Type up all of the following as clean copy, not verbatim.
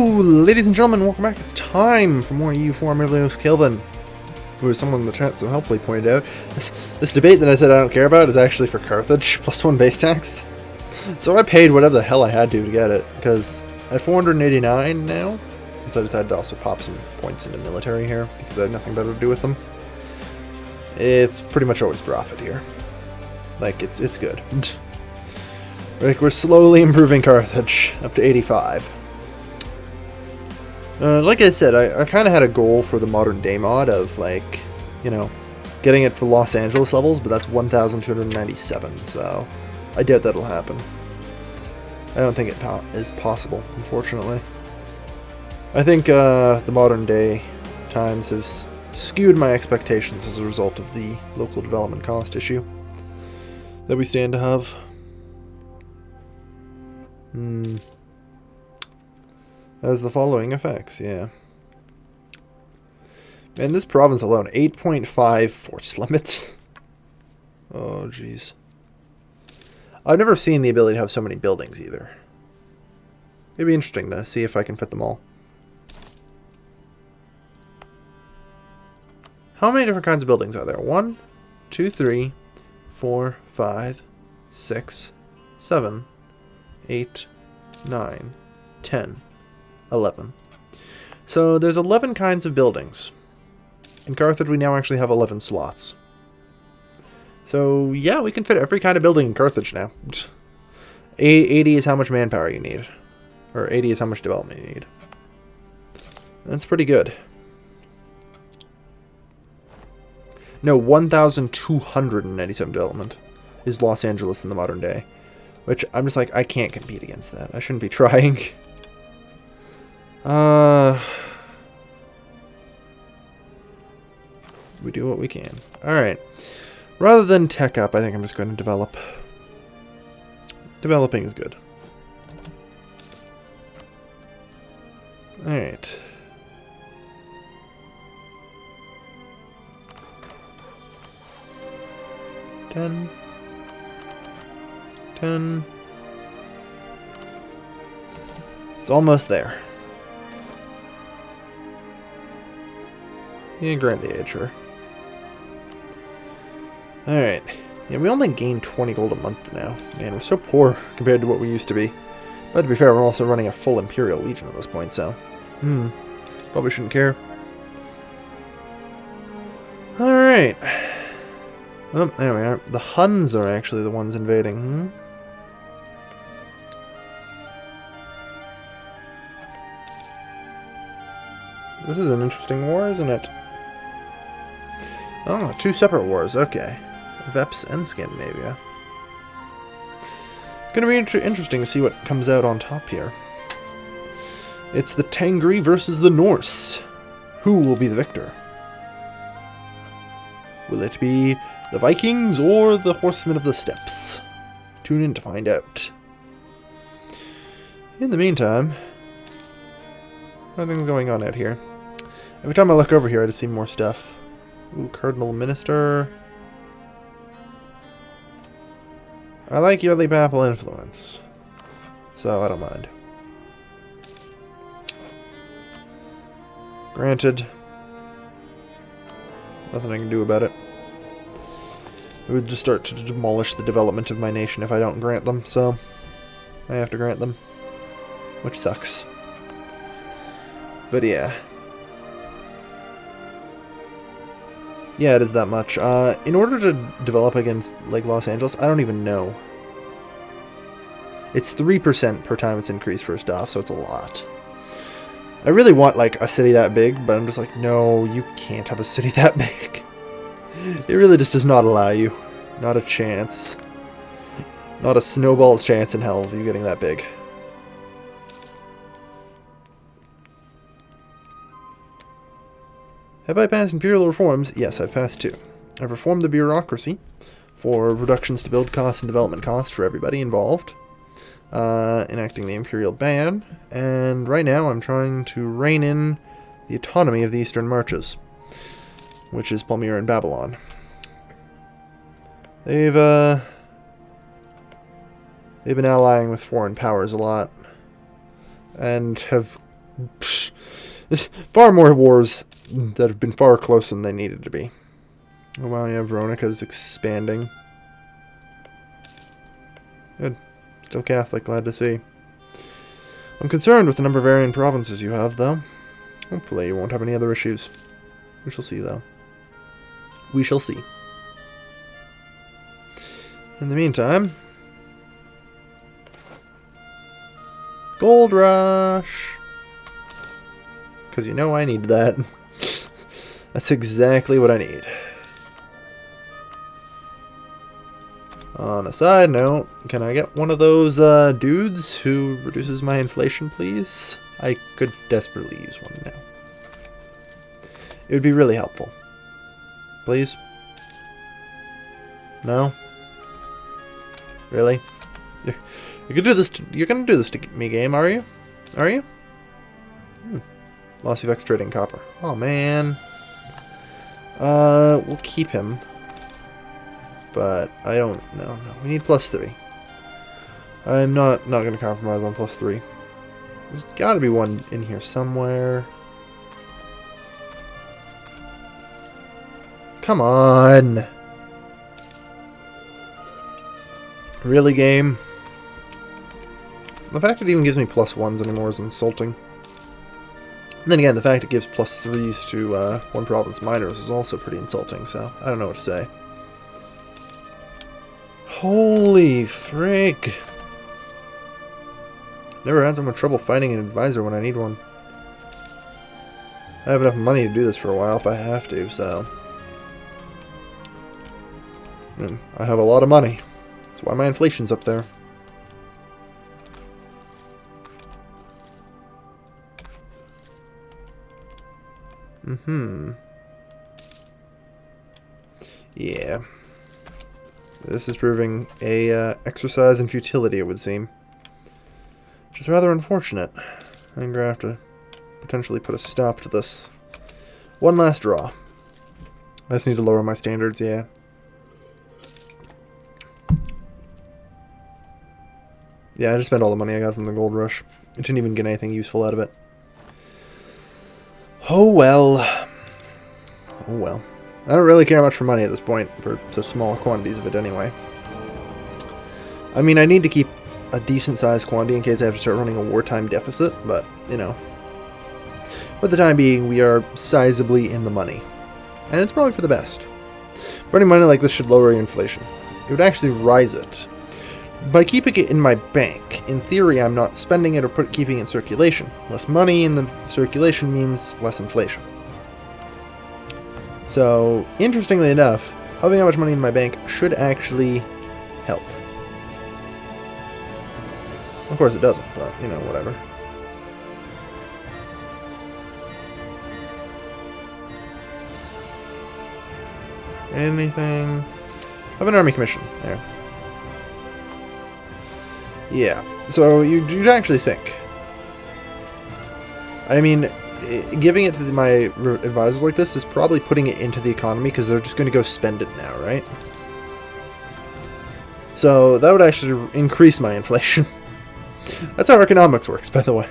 ladies and gentlemen, welcome back. It's time for more EU4 Merlios Kelvin, who someone in the chat so helpfully pointed out. This debate that I said I don't care about is actually for Carthage, +1 base tax. So I paid whatever the hell I had to get it, because at 489 now, since I decided to also pop some points into military here, because I had nothing better to do with them, it's pretty much always profit here. Like, it's good. Like, we're slowly improving Carthage up to 85. Like I said, I kind of had a goal for the modern day mod of, like, you know, getting it to Los Angeles levels, but that's 1,297, so I doubt that'll happen. I don't think it is possible, unfortunately. I think the modern day times has skewed my expectations as a result of the local development cost issue that we stand to have. Has the following effects, yeah. Man, this province alone, 8.5 force limits. Oh, jeez. I've never seen the ability to have so many buildings either. It'd be interesting to see if I can fit them all. How many different kinds of buildings are there? 1, 2, 3, 4, 5, 6, 7, 8, 9, 10, 11. So there's 11 kinds of buildings. In Carthage we now actually have 11 slots. So yeah, we can fit every kind of building in Carthage now. 80 is how much manpower you need. Or 80 is how much development you need. That's pretty good. No, 1,297 development is Los Angeles in the modern day. Which, I'm just like, I can't compete against that. I shouldn't be trying. We do what we can. Alright. Rather than tech up, I think I'm just going to develop. Developing is good. Alright. Ten. It's almost there. Yeah, grant the age, sure. Alright. Yeah, we only gain 20 gold a month now. Man, we're so poor compared to what we used to be. But to be fair, we're also running a full Imperial Legion at this point, so... probably shouldn't care. Alright. Oh, there we are. The Huns are actually the ones invading, This is an interesting war, isn't it? Oh, 2 separate wars, okay. Veps and Scandinavia. Gonna be interesting to see what comes out on top here. It's the Tengri versus the Norse. Who will be the victor? Will it be the Vikings or the Horsemen of the Steppes? Tune in to find out. In the meantime, nothing's going on out here. Every time I look over here, I just see more stuff. Ooh, Cardinal Minister. I like yearly papal influence, so I don't mind. Granted. Nothing I can do about it. It would just start to demolish the development of my nation if I don't grant them, so I have to grant them. Which sucks. But yeah. Yeah, it is that much. In order to develop against, like, Los Angeles, I don't even know. It's 3% per time it's increased first off, so it's a lot. I really want, like, a city that big, but I'm just like, no, you can't have a city that big. It really just does not allow you. Not a chance. Not a snowball's chance in hell of you getting that big. Have I passed imperial reforms? Yes, I've passed 2. I've reformed the bureaucracy for reductions to build costs and development costs for everybody involved. Enacting the imperial ban, and right now I'm trying to rein in the autonomy of the Eastern Marches, which is Palmyra and Babylon. They've been allying with foreign powers a lot, and have Psh, far more wars that have been far closer than they needed to be. Oh wow, yeah, Veronica's expanding. Good. Still Catholic, glad to see. I'm concerned with the number of Aryan provinces you have, though. Hopefully you won't have any other issues. We shall see, though. We shall see. In the meantime... Gold Rush! Because you know I need that. That's exactly what I need. On a side note, can I get one of those dudes who reduces my inflation, please? I could desperately use one now. It would be really helpful. Please? No? Really? You're gonna do this. You're gonna do this to me, game, are you? Are you? Loss of X trading copper. Oh man. We'll keep him. But I don't know. No, we need +3. I'm not going to compromise on +3. There's got to be one in here somewhere. Come on. Really, game? The fact it even gives me +1s anymore is insulting. And then again, the fact it gives +3s to one province minors is also pretty insulting, so I don't know what to say. Holy frig. Never had so much trouble finding an advisor when I need one. I have enough money to do this for a while if I have to, so... And I have a lot of money. That's why my inflation's up there. Yeah. This is proving a exercise in futility, it would seem. Which is rather unfortunate. I'm going to have to potentially put a stop to this. One last draw. I just need to lower my standards, yeah. Yeah, I just spent all the money I got from the gold rush. I didn't even get anything useful out of it. Oh well. Oh well. I don't really care much for money at this point, for such small quantities of it anyway. I mean, I need to keep a decent-sized quantity in case I have to start running a wartime deficit, but, you know. For the time being, we are sizably in the money. And it's probably for the best. Burning money like this should lower inflation. It would actually rise it. By keeping it in my bank, in theory I'm not spending it or keeping it in circulation. Less money in the circulation means less inflation. So, interestingly enough, having that much money in my bank should actually help. Of course it doesn't, but, you know, whatever. Anything? I have an army commission. There. Yeah. So, you'd actually think. I mean... Giving it to my advisors like this is probably putting it into the economy because they're just going to go spend it now, right? So that would actually increase my inflation. That's how economics works, by the way.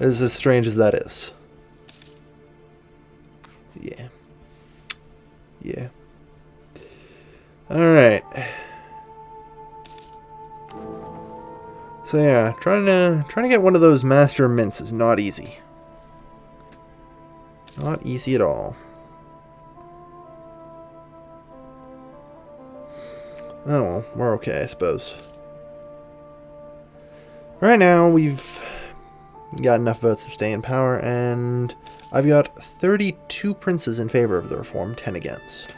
As strange as that is. Yeah. Yeah. Alright. So yeah, trying to get one of those master mints is not easy. Not easy at all. Oh well, we're okay, I suppose. Right now, we've got enough votes to stay in power, and I've got 32 princes in favor of the reform, 10 against.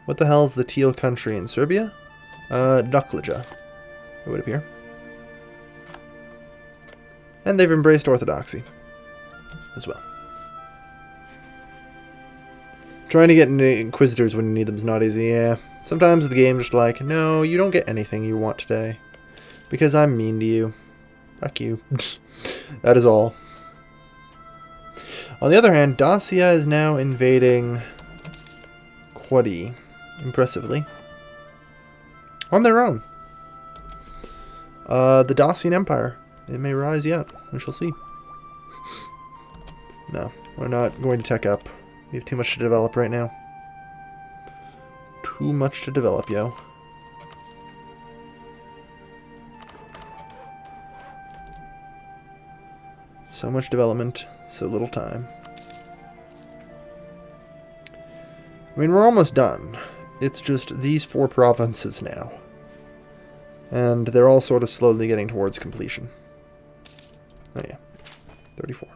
What the hell is the teal country in Serbia? Duklja, it would appear. And they've embraced orthodoxy as well. Trying to get inquisitors when you need them is not easy, yeah. Sometimes the game just like, no, you don't get anything you want today. Because I'm mean to you. Fuck you. That is all. On the other hand, Dacia is now invading Quadi. Impressively. On their own. The Dacian Empire. It may rise yet. We shall see. No, we're not going to tech up. We have too much to develop right now. Too much to develop, yo. So much development, so little time. I mean, we're almost done. It's just these 4 provinces now. And they're all sort of slowly getting towards completion. Oh yeah, 34.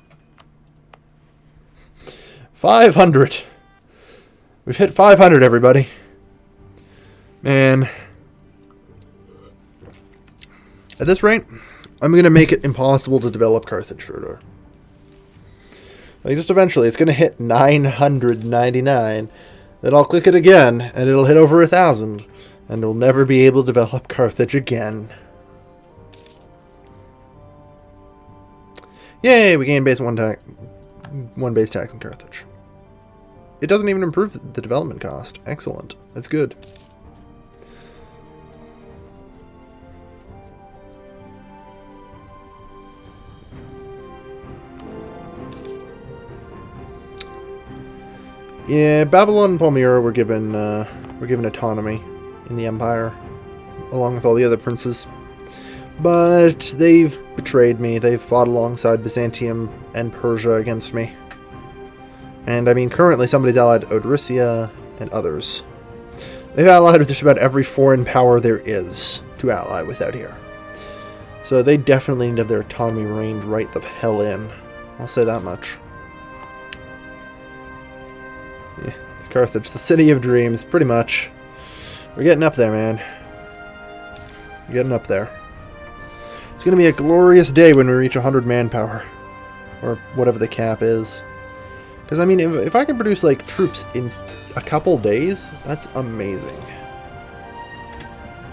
500! We've hit 500, everybody. Man. At this rate, I'm going to make it impossible to develop Carthage further. Like, just eventually, it's going to hit 999. Then I'll click it again, and it'll hit over 1,000. And we'll never be able to develop Carthage again. Yay, we gained one base tax in Carthage. It doesn't even improve the development cost. Excellent. That's good. Yeah, Babylon and Palmyra were given autonomy in the empire, along with all the other princes. But they've betrayed me. They've fought alongside Byzantium and Persia against me. And I mean, currently somebody's allied Odrysia and others. They've allied with just about every foreign power there is to ally with out here. So they definitely need to have their autonomy reined right the hell in. I'll say that much. Yeah, it's Carthage, the city of dreams, pretty much. We're getting up there, man. We're getting up there. It's going to be a glorious day when we reach 100 manpower. Or whatever the cap is. Because, I mean, if I can produce, like, troops in a couple days, that's amazing.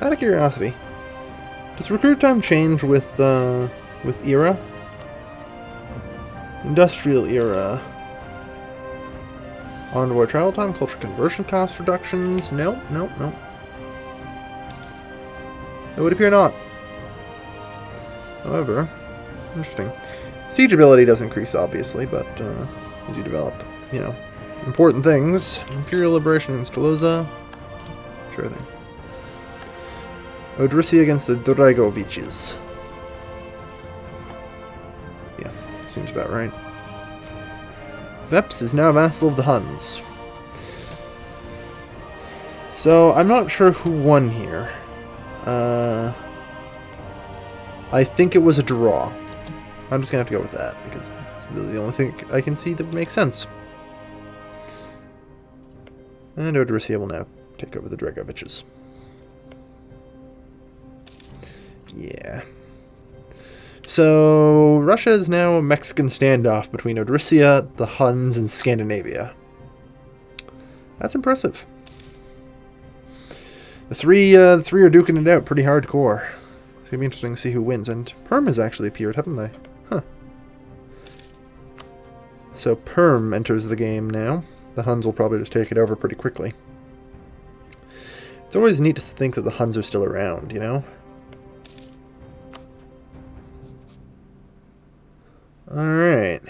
Out of curiosity, does recruit time change with era? Industrial era. Envoy travel time, culture conversion cost reductions. No, no, no. It would appear not. However, interesting. Siege ability does increase, obviously, but as you develop, you know, important things. Imperial liberation against Tolosa. Sure thing. Odrysia against the Dragoviches. Yeah, seems about right. Veps is now a vassal of the Huns. So, I'm not sure who won here. I think it was a draw. I'm just going to have to go with that, because it's really the only thing I can see that makes sense. And Odrysia will now take over the Dragoviches. Yeah. So, Russia is now a Mexican standoff between Odrysia, the Huns, and Scandinavia. That's impressive. The three are duking it out pretty hardcore. It's going to be interesting to see who wins. And Perm has actually appeared, haven't they? Huh. So Perm enters the game now. The Huns will probably just take it over pretty quickly. It's always neat to think that the Huns are still around, you know? Alright.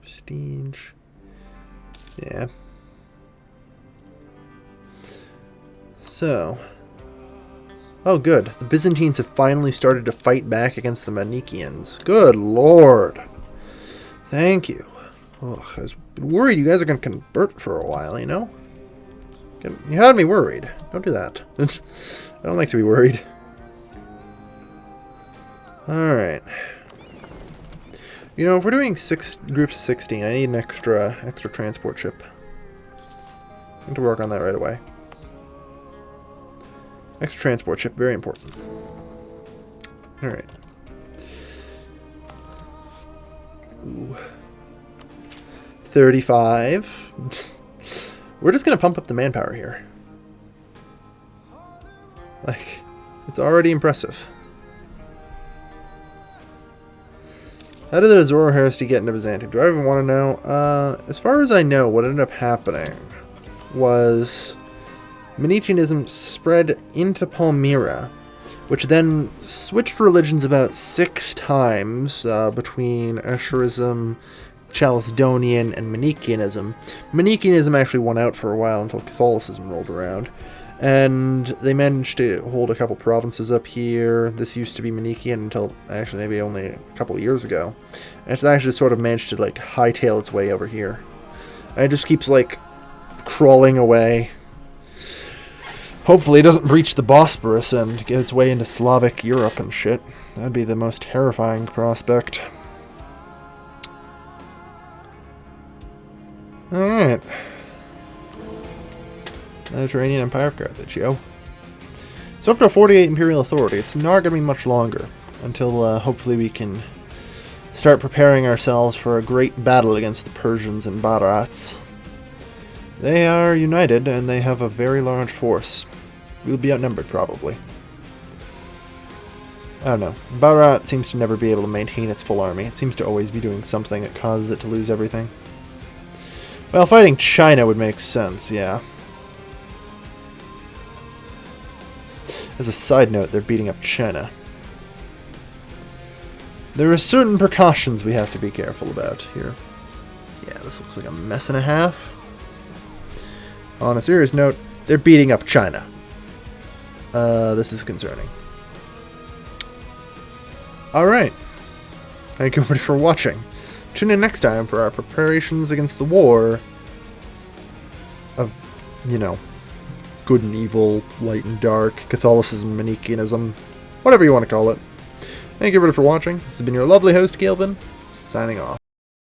Prestige. Yeah. So. Oh, good. The Byzantines have finally started to fight back against the Manichaeans. Good lord. Thank you. Ugh, I was worried you guys are going to convert for a while, you know? You had me worried. Don't do that. I don't like to be worried. Alright. You know, if we're doing 6 groups of 16, I need an extra transport ship. I need to work on that right away. Extra transport ship, very important. Alright. Ooh. 35. We're just going to pump up the manpower here. Like, it's already impressive. How did the Zoro heresy get into Byzantium? Do I even want to know? As far as I know, what ended up happening was Manichaeanism spread into Palmyra, which then switched religions about 6 times between Asherism, Chalcedonian, and Manichaeanism. Manichaeanism actually won out for a while until Catholicism rolled around. And they managed to hold a couple provinces up here. This used to be Manichaean until actually maybe only a couple of years ago. And it's actually sort of managed to like hightail its way over here. And it just keeps like crawling away. Hopefully it doesn't breach the Bosporus and get its way into Slavic Europe and shit. That'd be the most terrifying prospect. Alright. Mediterranean Empire of Carthage, yo. So up to 48 Imperial Authority. It's not going to be much longer until hopefully we can start preparing ourselves for a great battle against the Persians and Barats. They are united and they have a very large force. We'll be outnumbered probably. I don't know. Barat seems to never be able to maintain its full army. It seems to always be doing something that causes it to lose everything. Well, fighting China would make sense, yeah. As a side note, they're beating up China. There are certain precautions we have to be careful about here. Yeah, this looks like a mess and a half. On a serious note, they're beating up China. This is concerning. Alright. Thank you everybody for watching. Tune in next time for our preparations against the war of, you know, good and evil, light and dark, Catholicism, Manichaeanism, whatever you want to call it. Thank you everybody for watching. This has been your lovely host, Galvin, signing off.